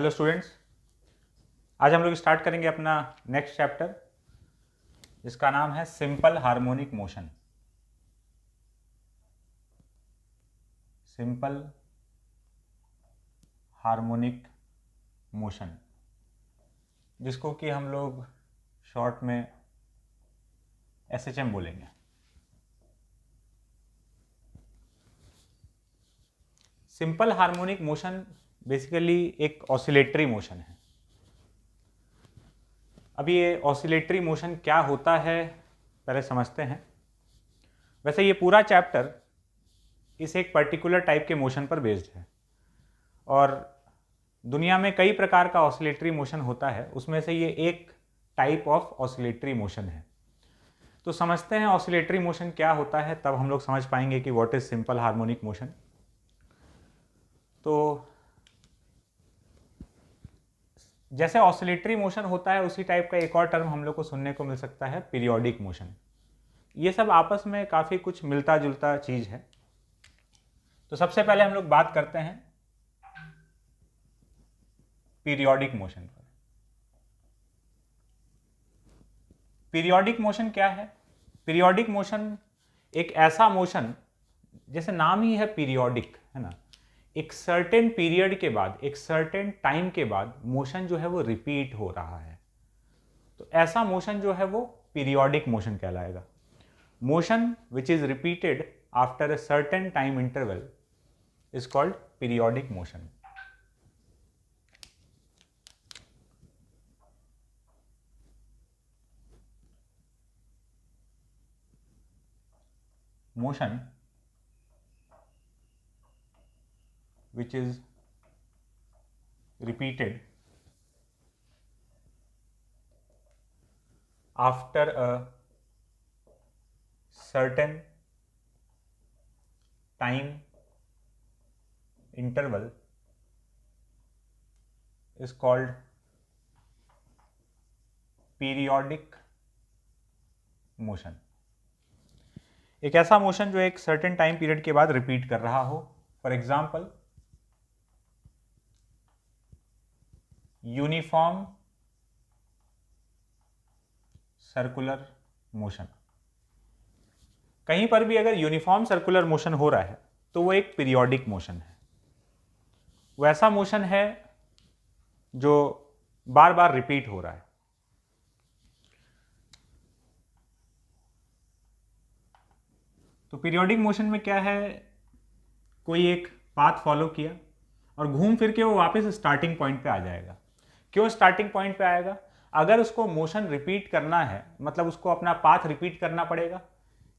Hello students, आज हम लोग स्टार्ट करेंगे अपना नेक्स्ट चैप्टर जिसका नाम है simple harmonic motion. Simple harmonic motion जिसको कि हम लोग शॉर्ट में SHM बोलेंगे। सिंपल हार्मोनिक मोशन बेसिकली एक ऑसिलेटरी मोशन है। अभी ये ऑसिलेटरी मोशन क्या होता है पहले समझते हैं। वैसे ये पूरा चैप्टर इस एक पर्टिकुलर टाइप के मोशन पर बेस्ड है और दुनिया में कई प्रकार का ऑसिलेटरी मोशन होता है, उसमें से ये एक टाइप ऑफ ऑसिलेटरी मोशन है। तो समझते हैं ऑसिलेटरी मोशन क्या होता है, तब हम लोग समझ पाएंगे कि what is simple harmonic motion. तो जैसे ऑसिलेटरी मोशन होता है उसी टाइप का एक और टर्म हम लोग को सुनने को मिल सकता है, पीरियोडिक मोशन। ये सब आपस में काफ़ी कुछ मिलता जुलता चीज़ है। तो सबसे पहले हम लोग बात करते हैं पीरियोडिक मोशन पर। पीरियोडिक मोशन क्या है? पीरियोडिक मोशन एक ऐसा मोशन, जैसे नाम ही है पीरियोडिक, है ना, एक सर्टेन पीरियड के बाद, एक सर्टेन टाइम के बाद मोशन जो है वो रिपीट हो रहा है, तो ऐसा मोशन जो है वो पीरियोडिक मोशन कहलाएगा। Motion which is repeated after a certain time interval is called periodic motion. Motion which is repeated after a certain time interval is called periodic motion। एक ऐसा मोशन जो एक सर्टेन टाइम पीरियड के बाद repeat कर रहा हो। For example, uniform circular motion. कहीं पर भी अगर यूनिफॉर्म सर्कुलर मोशन हो रहा है तो वो एक पीरियोडिक मोशन है। वो ऐसा मोशन है जो बार बार रिपीट हो रहा है। तो पीरियोडिक मोशन में क्या है, कोई एक पाथ फॉलो किया और घूम फिर के वो वापस स्टार्टिंग पॉइंट पे आ जाएगा। क्यों स्टार्टिंग पॉइंट पे आएगा? अगर उसको मोशन रिपीट करना है, मतलब उसको अपना पाथ रिपीट करना पड़ेगा।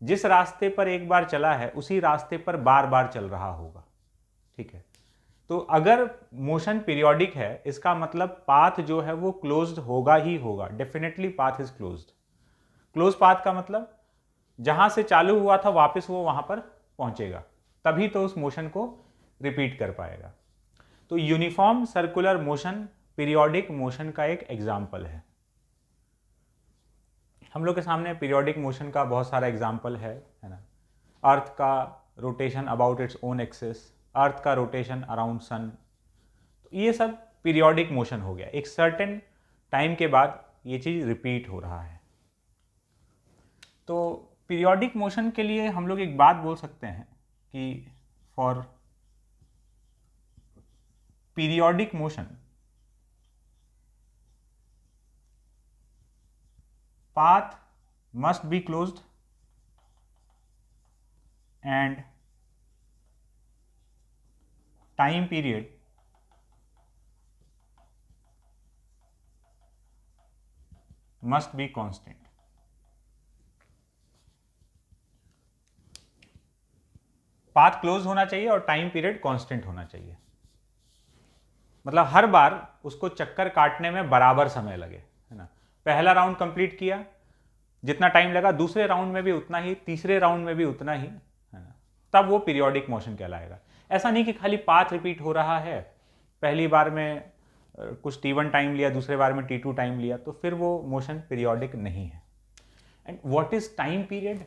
जिस रास्ते पर एक बार चला है उसी रास्ते पर बार बार चल रहा होगा, ठीक है। तो अगर मोशन पीरियोडिक है, इसका मतलब पाथ जो है वो क्लोज्ड होगा ही होगा। Definitely path is closed. Close path का मतलब जहां से चालू हुआ था वापस वो वहां पर पहुंचेगा, तभी तो उस मोशन को रिपीट कर पाएगा। तो uniform circular motion periodic motion का एक एग्जाम्पल है। हम लोग के सामने पीरियोडिक मोशन का बहुत सारा एग्जाम्पल है ना। अर्थ का rotation about its own axis, earth का रोटेशन अराउंड सन, तो ये सब पीरियोडिक मोशन हो गया। एक सर्टेन टाइम के बाद ये चीज रिपीट हो रहा है। तो पीरियोडिक मोशन के लिए हम लोग एक बात बोल सकते हैं कि for periodic motion path must be closed and time period must be constant। Path close होना चाहिए और टाइम पीरियड कांस्टेंट होना चाहिए। मतलब हर बार उसको चक्कर काटने में बराबर समय लगे, है ना। पहला राउंड कंप्लीट किया, जितना टाइम लगा दूसरे राउंड में भी उतना ही, तीसरे राउंड में भी उतना ही, है ना, तब वो पीरियोडिक मोशन कहलाएगा। ऐसा नहीं कि खाली पाथ रिपीट हो रहा है, पहली बार में कुछ T1 टाइम लिया, दूसरे बार में T2 टाइम लिया, तो फिर वो मोशन पीरियोडिक नहीं है। And what is time period?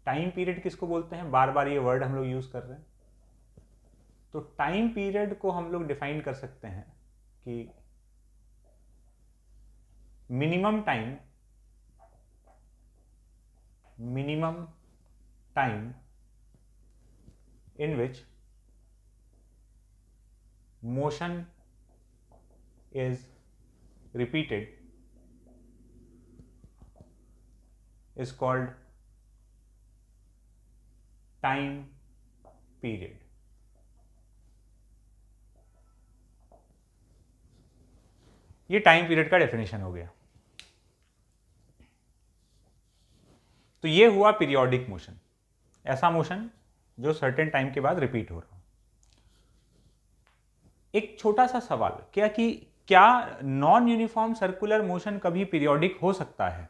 Time period किसको बोलते हैं? बार बार ये वर्ड हम लोग यूज कर रहे हैं। तो टाइम पीरियड को हम लोग डिफाइन कर सकते हैं कि minimum time in which motion is repeated is called time period. ये टाइम पीरियड का डेफिनेशन हो गया। तो ये हुआ पीरियोडिक मोशन, ऐसा मोशन जो सर्टेन टाइम के बाद रिपीट हो रहा हो। एक छोटा सा सवाल, क्या नॉन यूनिफॉर्म सर्कुलर मोशन कभी पीरियोडिक हो सकता है?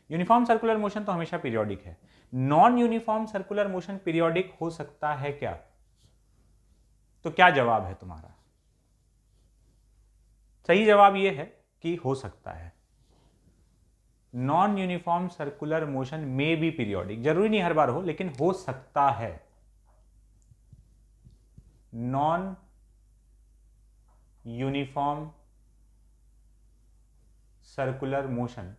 यूनिफॉर्म सर्कुलर मोशन तो हमेशा पीरियोडिक है, non uniform circular motion periodic हो सकता है क्या? तो क्या जवाब है तुम्हारा? सही जवाब यह है कि हो सकता है। नॉन यूनिफॉर्म सर्कुलर मोशन में भी पीरियोडिक, जरूरी नहीं हर बार हो, लेकिन हो सकता है। नॉन यूनिफॉर्म सर्कुलर मोशन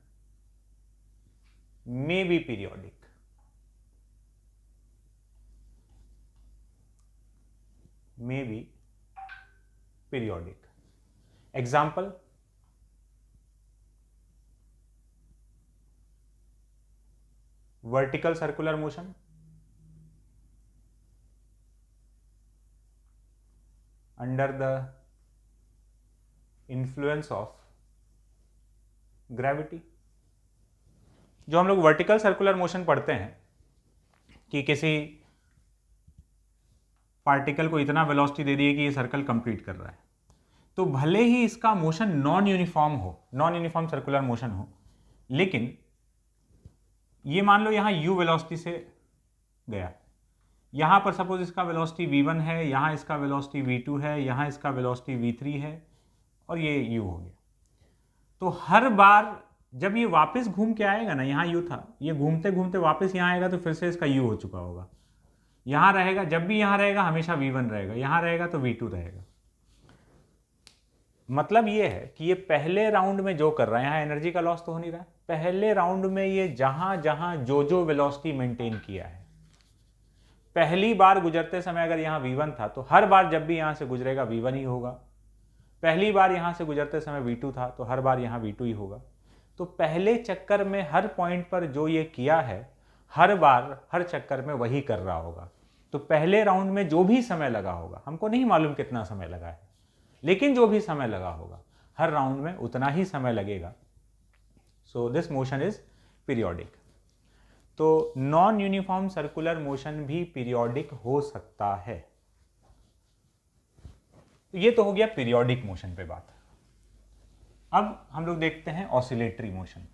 में भी पीरियोडिक। में भी periodic. Example, vertical circular motion, under the influence of gravity. जो हम लोग वर्टिकल सर्कुलर मोशन पढ़ते हैं कि किसी पार्टिकल को इतना वेलोसिटी दे दी कि ये सर्कल कंप्लीट कर रहा है, तो भले ही इसका मोशन नॉन यूनिफॉर्म हो, नॉन यूनिफॉर्म सर्कुलर मोशन हो, लेकिन ये मान लो यहां u वेलोसिटी से गया, यहां पर सपोज इसका वेलोसिटी v1 है, यहां इसका वेलोसिटी v2 है, यहां इसका वेलोसिटी v3 है और ये u हो गया। तो हर बार जब ये वापस घूम के आएगा ना, यहां u था, ये घूमते घूमते वापस यहां आएगा तो फिर से इसका u हो चुका होगा। यहां रहेगा, जब भी यहां रहेगा हमेशा v1 रहेगा, यहां रहेगा तो v2 रहेगा। मतलब ये है कि ये पहले राउंड में जो कर रहा है, यहां एनर्जी का लॉस तो हो नहीं रहा है, पहले राउंड में ये जहां जहां जो वेलोसिटी मेंटेन किया है, पहली बार गुजरते समय अगर यहां v1 था तो हर बार जब भी यहां से गुजरेगा v1 ही होगा। पहली बार यहां से गुजरते समय v2 था तो हर बार यहां v2 ही होगा। तो पहले चक्कर में हर पॉइंट पर जो ये किया है, हर बार हर चक्कर में वही कर रहा होगा। तो पहले राउंड में जो भी समय लगा होगा, हमको नहीं मालूम कितना समय लगा है, लेकिन जो भी समय लगा होगा हर राउंड में उतना ही समय लगेगा। So this motion is periodic. तो नॉन यूनिफॉर्म सर्कुलर मोशन भी पीरियोडिक हो सकता है। ये तो हो गया पीरियोडिक मोशन पे बात। अब हम लोग देखते हैं ऑसिलेटरी मोशन।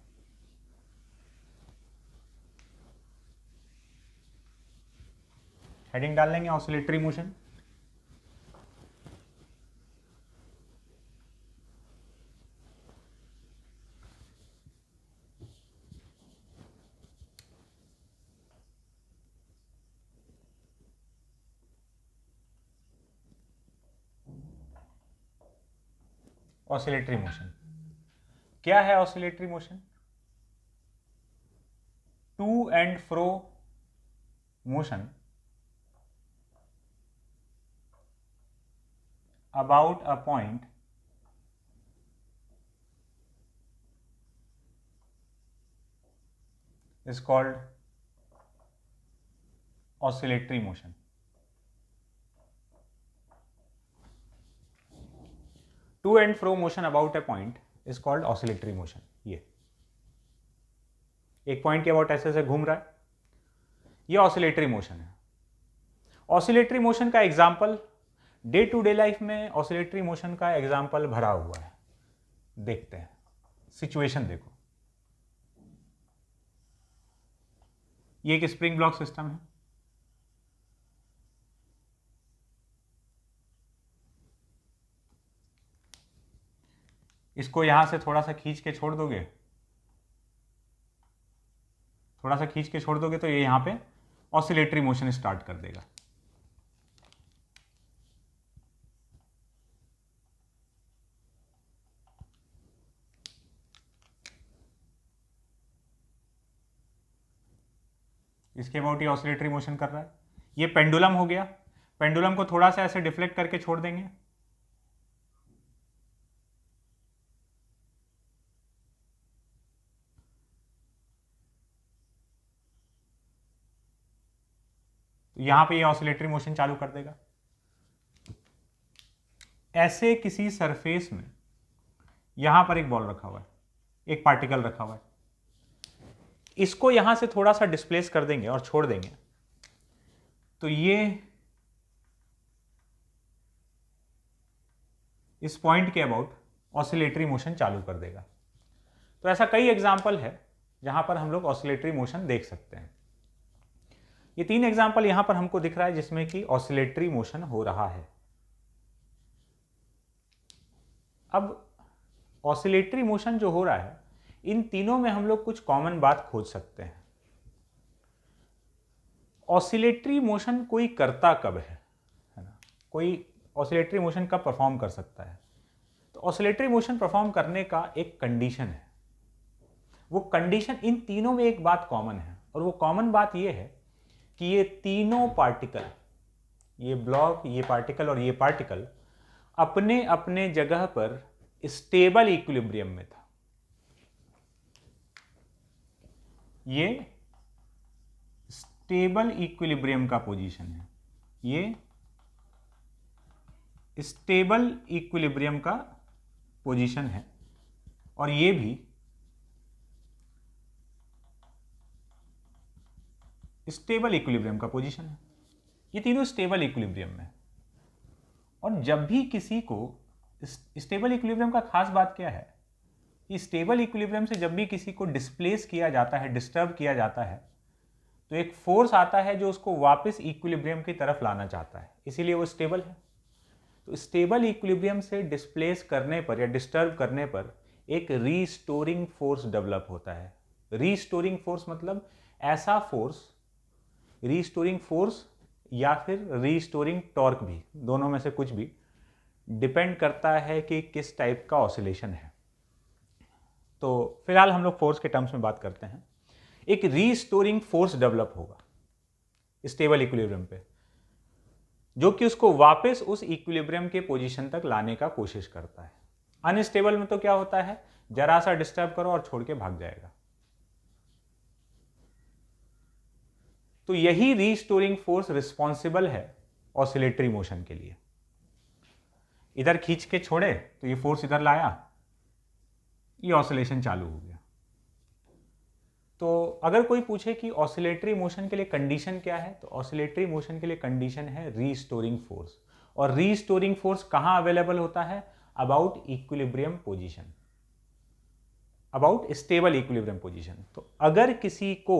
हेडिंग डाल लेंगे ऑसिलेटरी मोशन। ऑसिलेटरी मोशन क्या है? Oscillatory motion to and fro motion about a point is called oscillatory motion. To and fro motion about a point is called oscillatory motion. ये एक point के about ऐसे ऐसे घूम रहा है, ये ऑसिलेटरी मोशन है। ऑसिलेटरी मोशन का example day to day life में ऑसिलेटरी मोशन का एग्जाम्पल भरा हुआ है। देखते हैं, सिचुएशन देखो। ये एक स्प्रिंग ब्लॉक सिस्टम है, इसको यहां से थोड़ा सा खींच के छोड़ दोगे, थोड़ा सा खींच के छोड़ दोगे तो ये यहां पे ऑसिलेटरी मोशन स्टार्ट कर देगा। इसके अबाउट ये ऑसिलेटरी मोशन कर रहा है। ये पेंडुलम हो गया, पेंडुलम को थोड़ा सा ऐसे डिफ्लेक्ट करके छोड़ देंगे, तो यहां पे ये ऑसिलेटरी मोशन चालू कर देगा। ऐसे किसी सरफेस में यहां पर एक बॉल रखा हुआ है, एक पार्टिकल रखा हुआ है, इसको यहां से थोड़ा सा डिस्प्लेस कर देंगे और छोड़ देंगे, तो ये इस पॉइंट के अबाउट ऑसिलेटरी मोशन चालू कर देगा। तो ऐसा कई एग्जाम्पल है जहां पर हम लोग ऑसिलेटरी मोशन देख सकते हैं। ये 3 एग्जाम्पल यहां पर हमको दिख रहा है जिसमें कि ऑसिलेटरी मोशन हो रहा है। अब ऑसिलेटरी मोशन जो हो रहा है, इन तीनों में हम लोग कुछ कॉमन बात खोज सकते हैं। ऑसिलेटरी मोशन कोई करता कब है ना, कोई ऑसिलेटरी मोशन कब परफॉर्म कर सकता है? तो ऑसिलेटरी मोशन परफॉर्म करने का एक कंडीशन है। वो कंडीशन, इन तीनों में एक बात कॉमन है, और वो कॉमन बात ये है कि ये तीनों पार्टिकल, ये ब्लॉक, ये पार्टिकल और ये पार्टिकल अपने अपने जगह पर स्टेबल इक्विलिब्रियम में था। ये स्टेबल इक्विलिब्रियम का पोजीशन है, ये स्टेबल इक्विलिब्रियम का पोजीशन है, और ये भी स्टेबल इक्विलिब्रियम का पोजीशन है। ये तीनों स्टेबल इक्विलिब्रियम में। और जब भी किसी को, स्टेबल इक्विलिब्रियम का खास बात क्या है कि स्टेबल इक्विलिब्रियम से जब भी किसी को डिस्प्लेस किया जाता है, डिस्टर्ब किया जाता है, तो एक फोर्स आता है जो उसको वापस इक्विलिब्रियम की तरफ लाना चाहता है, इसीलिए वो स्टेबल है। तो स्टेबल इक्विलिब्रियम से डिस्प्लेस करने पर या डिस्टर्ब करने पर एक रीस्टोरिंग फोर्स डेवलप होता है। रीस्टोरिंग फोर्स मतलब ऐसा फोर्स, रीस्टोरिंग फोर्स या फिर रीस्टोरिंग टॉर्क भी, दोनों में से कुछ भी, डिपेंड करता है कि किस टाइप का ऑसिलेशन है। तो फिलहाल हम लोग फोर्स के टर्म्स में बात करते हैं। एक रीस्टोरिंग फोर्स डेवलप होगा स्टेबल इक्विलिब्रियम पे, जो कि उसको वापस उस इक्विलिब्रियम के पोजीशन तक लाने का कोशिश करता है। अनस्टेबल में तो क्या होता है, जरा सा डिस्टर्ब करो और छोड़ के भाग जाएगा। तो यही रीस्टोरिंग फोर्स रिस्पॉन्सिबल है ऑसिलेटरी मोशन के लिए। इधर खींच के छोड़े तो ये फोर्स इधर लाया, ये ऑसिलेशन चालू हो गया। तो अगर कोई पूछे कि ऑसिलेटरी मोशन के लिए कंडीशन क्या है, तो ऑसिलेटरी मोशन के लिए कंडीशन है रीस्टोरिंग फोर्स। और रीस्टोरिंग फोर्स कहां अवेलेबल होता है? About equilibrium position, about stable equilibrium position. तो अगर किसी को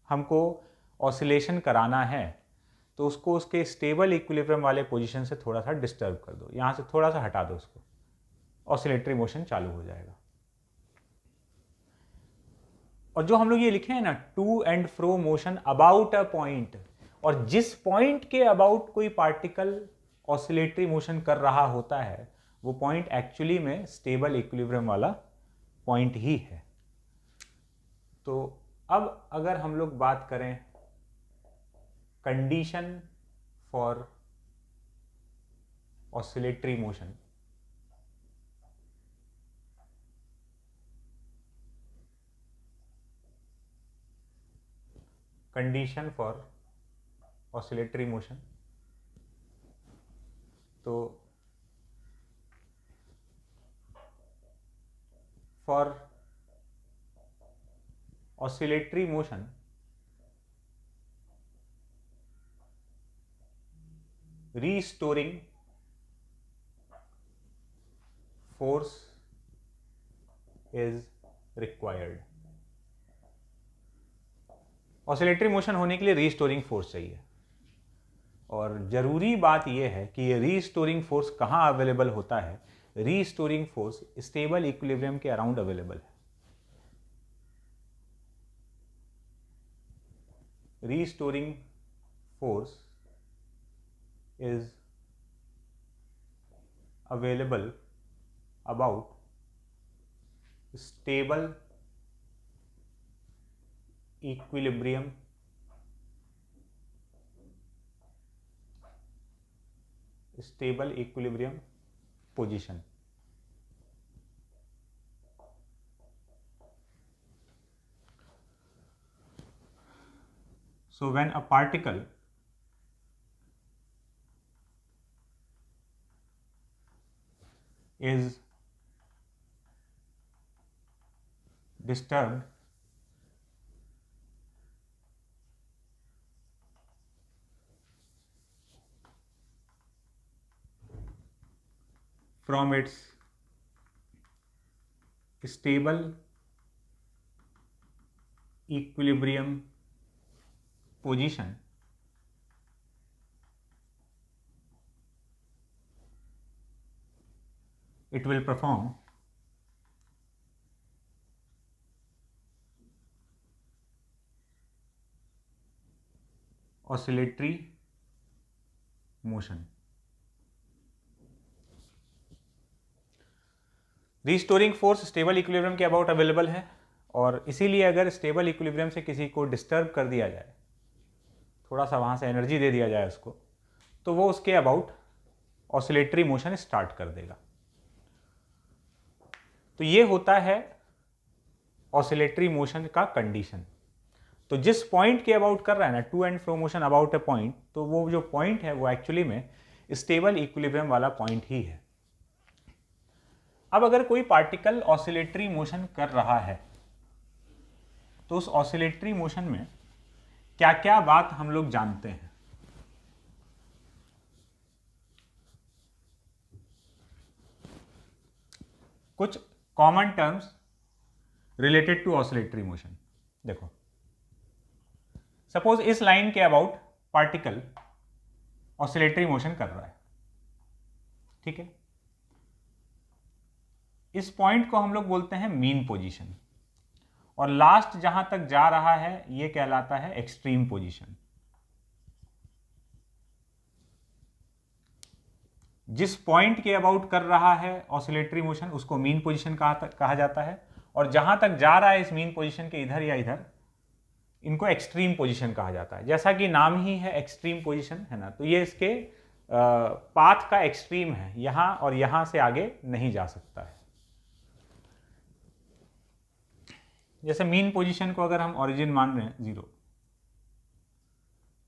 हमको ऑसिलेशन कराना है तो उसको उसके स्टेबल इक्विलिब्रियम वाले पोजीशन से थोड़ा सा डिस्टर्ब कर दो, यहां से थोड़ा सा हटा दो उसको, ऑसिलेटरी मोशन चालू हो जाएगा। और जो हम लोग ये लिखे हैं ना, to and fro motion about a point, और जिस पॉइंट के अबाउट कोई पार्टिकल ऑसिलेटरी मोशन कर रहा होता है, वो पॉइंट एक्चुअली में स्टेबल इक्विलिब्रियम वाला पॉइंट ही है। तो अब अगर हम लोग बात करें condition for oscillatory motion, condition for oscillatory motion, तो for oscillatory motion restoring force is required. Oscillatory motion होने के लिए रीस्टोरिंग फोर्स चाहिए, और जरूरी बात यह है कि ये रीस्टोरिंग फोर्स कहां अवेलेबल होता है? रीस्टोरिंग फोर्स स्टेबल इक्विलिब्रियम के अराउंड अवेलेबल है। Restoring force is available about stable equilibrium stable equilibrium position. So when a particle is disturbed from its stable equilibrium position, it will perform oscillatory motion. Restoring force stable equilibrium के about available है, और इसीलिए अगर stable equilibrium से किसी को disturb कर दिया जाए, थोड़ा सा वहाँ से एनर्जी दे दिया जाए उसको, तो वो उसके अबाउट ऑसिलेटरी मोशन स्टार्ट कर देगा। तो ये होता है ऑसिलेटरी मोशन का कंडीशन। तो जिस पॉइंट के अबाउट कर रहा है ना, to and fro motion about a point, तो वो जो पॉइंट है वो एक्चुअली में स्टेबल इक्विलिब्रियम वाला पॉइंट ही है। अब अगर कोई पार्टिकल ऑसिलेटरी मोशन कर रहा है, तो उस ऑसिलेटरी मोशन में क्या क्या बात हम लोग जानते हैं। कुछ common terms related to oscillatory motion. देखो, सपोज इस लाइन के अबाउट पार्टिकल ऑसिलेटरी मोशन कर रहा है, ठीक है। इस पॉइंट को हम लोग बोलते हैं मीन पोजीशन, और लास्ट जहां तक जा रहा है ये कहलाता है एक्सट्रीम पोजीशन। जिस पॉइंट के अबाउट कर रहा है ऑसिलेटरी मोशन उसको मीन पोजीशन कहा जाता है, और जहां तक जा रहा है इस मीन पोजीशन के इधर या इधर, इनको एक्सट्रीम पोजीशन कहा जाता है। जैसा कि नाम ही है एक्सट्रीम पोजीशन, है ना, तो ये इसके पाथ का एक्सट्रीम है, यहां और यहां से आगे नहीं जा सकता है। जैसे मीन पोजीशन को अगर हम ओरिजिन मान रहे हैं 0,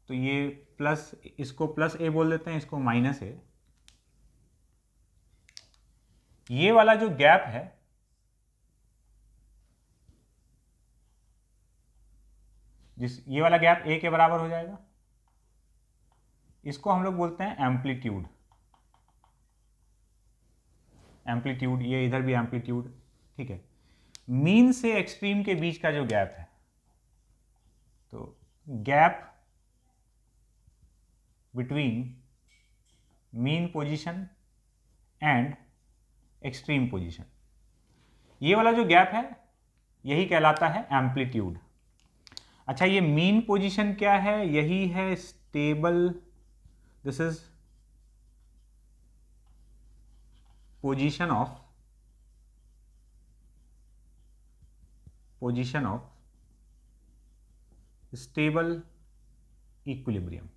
तो ये प्लस, इसको प्लस ए बोल देते हैं, इसको माइनस ए। ये वाला जो गैप है, ये वाला गैप ए के बराबर हो जाएगा, इसको हम लोग बोलते हैं एम्पलीट्यूड। एम्पलीट्यूड, ये इधर भी एम्पलीट्यूड, ठीक है। मीन से एक्सट्रीम के बीच का जो गैप है, तो gap between mean position and extreme position, ये वाला जो गैप है यही कहलाता है एम्पलीट्यूड। अच्छा, ये मीन पोजीशन क्या है? यही है stable, this is position of stable equilibrium.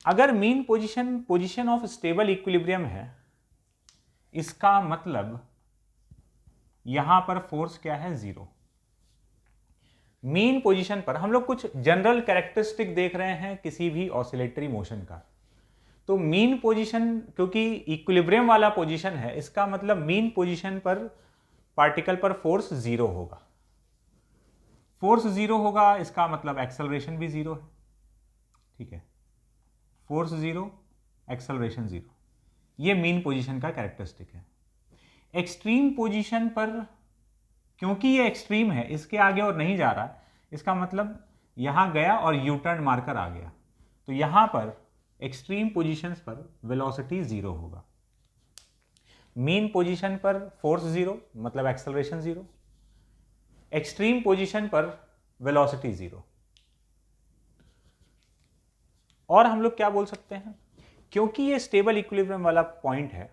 अगर mean position of stable equilibrium है, इसका मतलब यहां पर फोर्स क्या है? 0। मीन पोजीशन पर हम लोग कुछ जनरल कैरेक्टरिस्टिक देख रहे हैं किसी भी ऑसिलेटरी मोशन का। तो मीन पोजीशन, क्योंकि इक्विलिब्रियम वाला पोजीशन है, इसका मतलब मीन पोजीशन पर पार्टिकल पर फोर्स 0 होगा। फोर्स 0 होगा, इसका मतलब एक्सेलरेशन भी 0 है, ठीक है। फोर्स 0, एक्सेलरेशन 0, ये मीन पोजीशन का कैरेक्टरिस्टिक है। एक्सट्रीम पोजीशन पर, क्योंकि ये एक्सट्रीम है, इसके आगे और नहीं जा रहा, इसका मतलब यहां गया और यू टर्न मारकर आ गया, तो यहां पर एक्सट्रीम पोजीशंस पर वेलोसिटी 0 होगा। मीन पोजीशन पर फोर्स 0, मतलब एक्सेलरेशन 0, एक्सट्रीम पोजीशन पर वेलोसिटी 0। और हम लोग क्या बोल सकते हैं, क्योंकि ये स्टेबल इक्विलिब्रियम वाला पॉइंट है,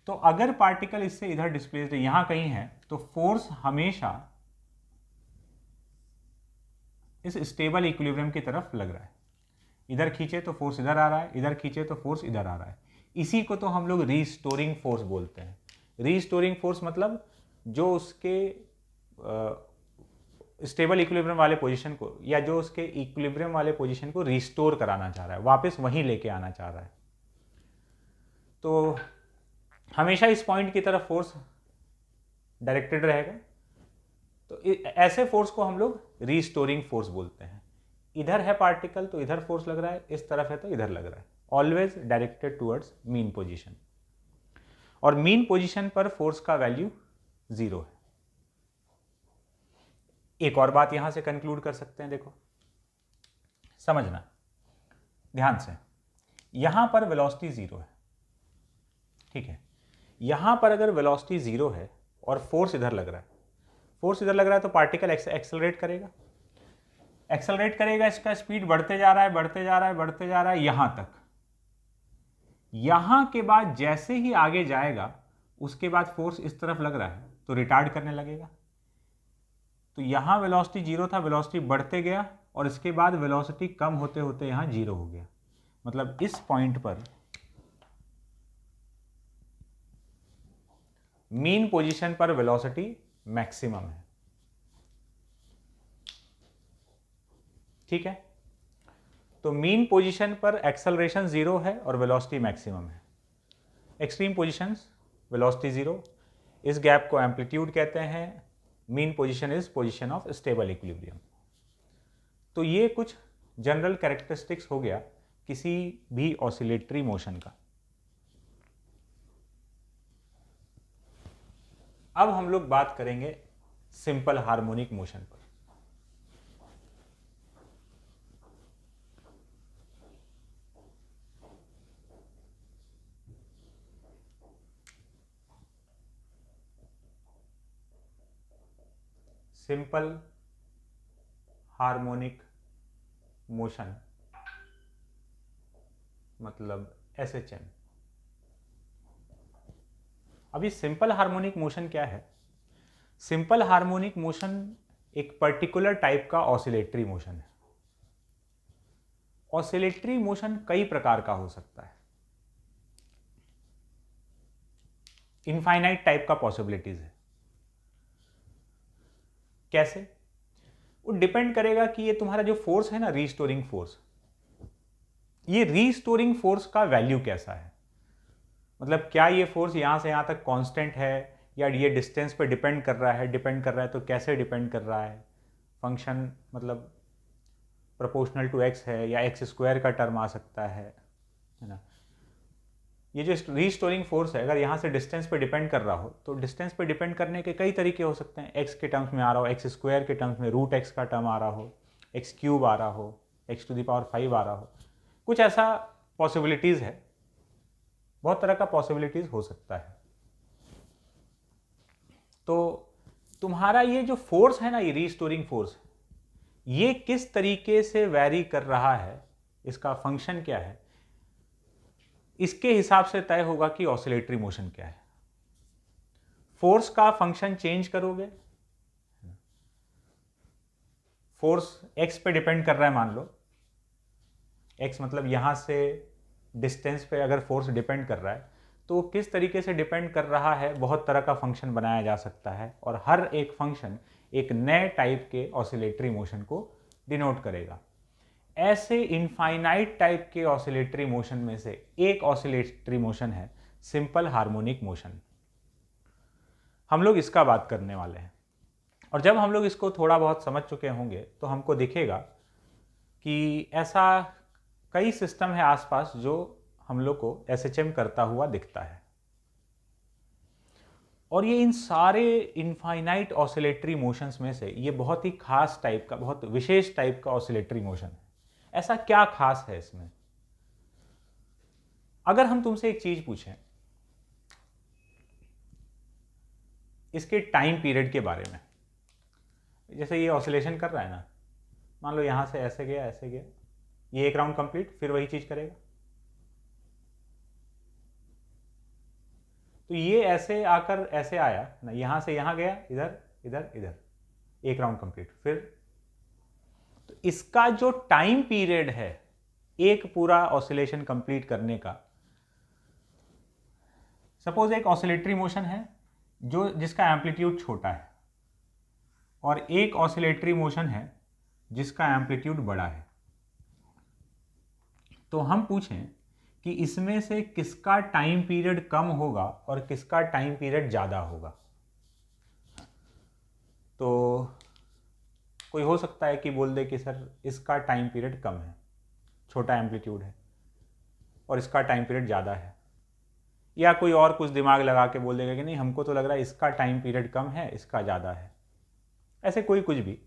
तो अगर पार्टिकल इससे इधर डिस्प्लेस्ड यहां कहीं है, तो फोर्स हमेशा इस स्टेबल इक्विलिब्रियम की तरफ लग रहा है। इधर खींचे तो फोर्स इधर आ रहा है, इधर खींचे तो फोर्स इधर आ रहा है। इसी को तो हम लोग रीस्टोरिंग फोर्स बोलते हैं। रीस्टोरिंग फोर्स मतलब जो उसके स्टेबल इक्विलिब्रियम वाले पोजीशन को, या जो उसके इक्विलिब्रियम वाले पोजीशन को रिस्टोर कराना चाह रहा है, वापस वहीं लेके आना चाह रहा है। तो हमेशा इस पॉइंट की तरफ फोर्स डायरेक्टेड रहेगा। तो ऐसे फोर्स को हम लोग रीस्टोरिंग फोर्स बोलते हैं। इधर है पार्टिकल तो इधर फोर्स लग रहा है, इस तरफ है तो इधर लग रहा है, always directed towards mean position. और मीन पोजीशन पर फोर्स का वैल्यू 0 है। एक और बात यहां से कंक्लूड कर सकते हैं, देखो समझना ध्यान से, यहां पर वेलोसिटी 0 है, ठीक है। यहां पर अगर वेलोसिटी 0 है और फोर्स इधर लग रहा है, फोर्स इधर लग रहा है, तो पार्टिकल एक्सेलरेट करेगा, एक्सेलरेट करेगा, इसका स्पीड बढ़ते जा रहा है, बढ़ते जा रहा है, बढ़ते जा रहा है यहां तक। यहां के बाद जैसे ही आगे जाएगा, उसके बाद फोर्स इस तरफ लग रहा है तो रिटार्ड करने लगेगा। तो यहां वेलोसिटी 0 था, वेलोसिटी बढ़ते गया, और इसके बाद वेलोसिटी कम होते होते यहां 0 हो गया। मतलब इस पॉइंट पर मीन पोजीशन पर वेलोसिटी मैक्सिमम है, ठीक है। तो मीन पोजीशन पर एक्सेलरेशन 0 है और वेलोसिटी मैक्सिमम है। एक्सट्रीम पोजीशंस वेलोसिटी 0, इस गैप को एम्पलीट्यूड कहते हैं। Mean position is position of stable equilibrium. तो ये कुछ जनरल कैरेक्टरिस्टिक्स हो गया किसी भी ऑसिलेटरी मोशन का। अब हम लोग बात करेंगे सिंपल हार्मोनिक मोशन पर। सिंपल हार्मोनिक मोशन मतलब SHM। अभी सिंपल हार्मोनिक मोशन क्या है? सिंपल हार्मोनिक मोशन एक पर्टिकुलर टाइप का ऑसिलेटरी मोशन है। ऑसिलेटरी मोशन कई प्रकार का हो सकता है, इनफाइनाइट टाइप का पॉसिबिलिटीज है। कैसे? वो डिपेंड करेगा कि ये तुम्हारा जो फोर्स है ना, रीस्टोरिंग फोर्स, ये रीस्टोरिंग फोर्स का वैल्यू कैसा है। मतलब क्या ये फोर्स यहां से यहां तक कांस्टेंट है, या ये डिस्टेंस पे डिपेंड कर रहा है? डिपेंड कर रहा है तो कैसे डिपेंड कर रहा है? फंक्शन मतलब प्रोपोर्शनल टू x है, या x² का टर्म आ सकता है ना। ये जो रीस्टोरिंग फोर्स है, अगर यहाँ से डिस्टेंस पे डिपेंड कर रहा हो, तो डिस्टेंस पे डिपेंड करने के कई तरीके हो सकते हैं। x के टर्म्स में आ रहा हो, x² के टर्म्स में √x का टर्म आ रहा हो, x³ आ रहा हो, x⁵ आ रहा हो, कुछ ऐसा पॉसिबिलिटीज़ है, बहुत तरह का पॉसिबिलिटीज़ हो सकता है। तो तुम्हारा ये जो फोर्स है ना, ये रीस्टोरिंग फोर्स, ये किस तरीके से वैरी कर रहा है, इसका फंक्शन क्या है, इसके हिसाब से तय होगा कि ऑसिलेटरी मोशन क्या है। फोर्स का फंक्शन चेंज करोगे, फोर्स x पे डिपेंड कर रहा है, मान लो x मतलब यहां से डिस्टेंस पे अगर फोर्स डिपेंड कर रहा है, तो किस तरीके से डिपेंड कर रहा है, बहुत तरह का फंक्शन बनाया जा सकता है, और हर एक फंक्शन एक नए टाइप के ऑसिलेटरी मोशन को डिनोट करेगा। ऐसे इनफाइनाइट टाइप के ऑसिलेटरी मोशन में से एक ऑसिलेटरी मोशन है सिंपल हार्मोनिक मोशन। हम लोग इसका बात करने वाले हैं, और जब हम लोग इसको थोड़ा बहुत समझ चुके होंगे तो हमको दिखेगा कि ऐसा कई सिस्टम है आसपास जो हम लोग को SHM करता हुआ दिखता है, और ये इन सारे इनफाइनाइट ऑसिलेटरी मोशंस में से ये बहुत ही खास टाइप का, बहुत विशेष टाइप का ऑसिलेटरी मोशन है। ऐसा क्या खास है इसमें? अगर हम तुमसे एक चीज पूछें इसके टाइम पीरियड के बारे में, जैसे ये ऑसिलेशन कर रहा है ना, मान लो यहां से ऐसे गया, ऐसे गया, ये एक राउंड कंप्लीट, फिर वही चीज करेगा, तो ये ऐसे आकर ऐसे आया ना, यहां से यहां गया, इधर इधर इधर, एक राउंड कंप्लीट, फिर तो इसका जो टाइम पीरियड है एक पूरा ऑसिलेशन कंप्लीट करने का, सपोज एक ऑसिलेटरी मोशन है जिसका एम्पलीट्यूड छोटा है और एक ऑसिलेटरी मोशन है जिसका एम्पलीट्यूड बड़ा है, तो हम पूछें कि इसमें से किसका टाइम पीरियड कम होगा और किसका टाइम पीरियड ज़्यादा होगा। तो कोई हो सकता है कि बोल दे कि सर इसका टाइम पीरियड कम है, छोटा एम्पलीट्यूड है, और इसका टाइम पीरियड ज़्यादा है, या कोई और कुछ दिमाग लगा के बोल देगा कि नहीं हमको तो लग रहा है इसका टाइम पीरियड कम है, इसका ज़्यादा है, ऐसे कोई कुछ भी।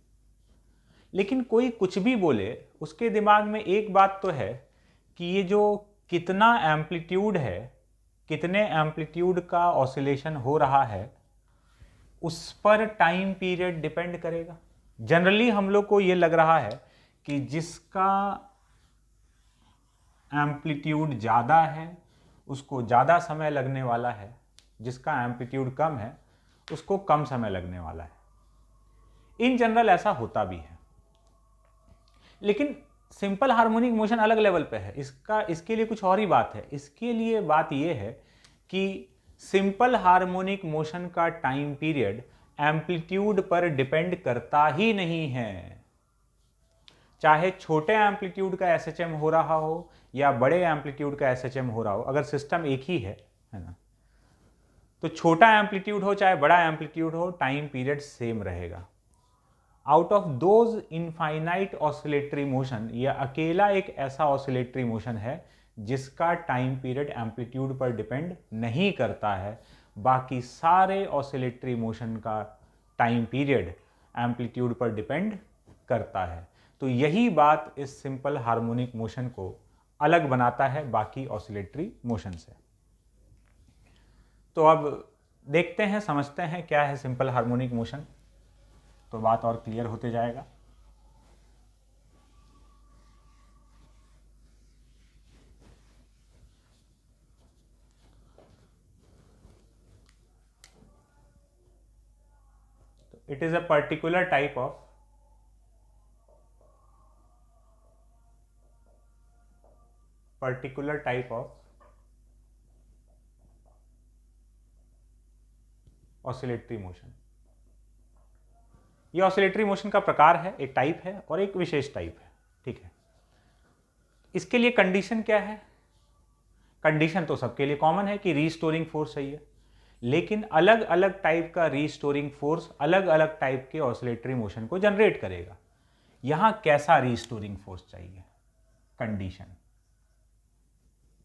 लेकिन कोई कुछ भी बोले, उसके दिमाग में एक बात तो है कि ये जो कितना एम्पलीट्यूड है, कितने एम्पलीट्यूड का ऑसिलेशन हो रहा है, उस पर टाइम पीरियड डिपेंड करेगा। जनरली हम लोग को ये लग रहा है कि जिसका एम्पलीट्यूड ज़्यादा है उसको ज़्यादा समय लगने वाला है, जिसका एम्पलीट्यूड कम है उसको कम समय लगने वाला है। इन जनरल ऐसा होता भी है, लेकिन सिंपल हार्मोनिक मोशन अलग लेवल पे है। इसके लिए कुछ और ही बात है। इसके लिए बात यह है कि सिंपल हार्मोनिक मोशन का टाइम पीरियड एम्पलीट्यूड पर डिपेंड करता ही नहीं है। चाहे छोटे एम्पलीट्यूड का एसएचएम हो रहा हो या बड़े एम्पलीट्यूड का एसएचएम हो रहा हो, अगर सिस्टम एक ही है ना, तो छोटा एम्पलीट्यूड हो चाहे बड़ा एम्पलीट्यूड हो, टाइम पीरियड सेम रहेगा। Out of those infinite oscillatory motion, यह अकेला एक ऐसा ऑसिलेटरी मोशन है जिसका टाइम पीरियड एम्पलीट्यूड पर डिपेंड नहीं करता है। बाकी सारे ऑसिलेटरी मोशन का टाइम पीरियड एम्पलीट्यूड पर डिपेंड करता है। तो यही बात इस सिंपल हार्मोनिक मोशन को अलग बनाता है बाकी ऑसिलेटरी मोशन से। तो अब देखते हैं, समझते हैं क्या है सिंपल हार्मोनिक मोशन, तो बात और क्लियर होते जाएगा। It is a particular type of oscillatory motion. ये ऑसिलेटरी मोशन का प्रकार है, एक टाइप है और एक विशेष टाइप है, ठीक है। इसके लिए कंडीशन क्या है? कंडीशन तो सबके लिए कॉमन है कि रीस्टोरिंग फोर्स चाहिए, लेकिन अलग अलग टाइप का रीस्टोरिंग फोर्स अलग अलग टाइप के ऑसिलेटरी मोशन को जनरेट करेगा। यहां कैसा रीस्टोरिंग फोर्स चाहिए? कंडीशन